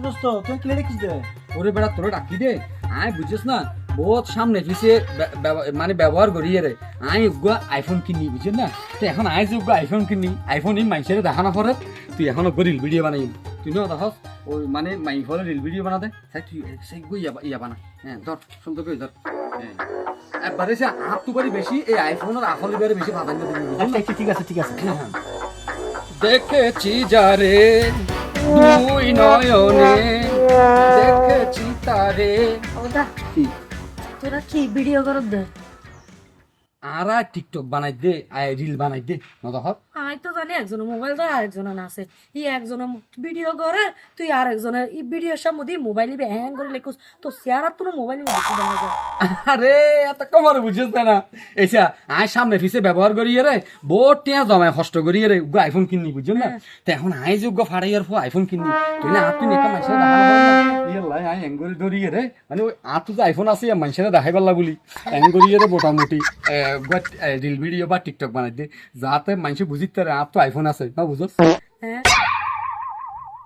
দোস্ত তুই কি লিখিস দে? ওরে বেড়া তোরা ডাকি দে আয় বুঝছিস না বহুত সামনে পিছে মানে ব্যবহার করি রে আই উগ্র আইফোন কিনি বুঝছিস না তো এখন আই যে উগ্র আইফোন কিনি আইফোন এই মানুষের দেখানো পরে তুই এখন উগ্র রিল ভিডিও বানাই তুই না দেখস ওই মানে মাই ফলে রিল ভিডিও বানাতে তুই সেই ইয়া বানা হ্যাঁ ধর সুন্দর করে ধর একবারে সে হাত তু বাড়ি বেশি এই আইফোনের আসলে বারে বেশি প্রাধান্য দিবি বুঝছিস না? আচ্ছা ঠিক আছে দেখেছি যারে দুই নয়নে দেখেছি তারে ওটা কি তোরা কি ভিডিও করত দে আর টিকটক বানাই দে আয় রিল বানাই দে মজা হর আমি তো জানি একজনের মোবাইল তো আরেকজনের আছে ই একজনের ভিডিও করে তুই আর একজনের ই ভিডিওর সামনে মোবাইল নিবে হ্যাং করে লেখুস তো শেয়ার আর তোর মোবাইল নিবে দেখি দেখা যায় আরে এত কমার বুঝছিস না এসা আয় সামনে ফিসে ব্যবহার করি রে বোট টিয়া জমায় কষ্ট করি রে উগ্র আইফোন কিনি বুঝছো না তো এখন আয় যোগ্য ফাড়াইয়ার ফো আইফোন কিনি তুই না তুই নেকা মানুষের দেখাই আয় এঙ্গরি ধরি রে মানে ওই আতো যে আইফোন আছে মানুষের দেখাই পারলা বলি এঙ্গরি রে মোটামুটি রিল ভিডিও বা টিকটক বানাই দে যাতে মানুষ বুঝিতে রে আর তো আইফোন আছে না বুঝছ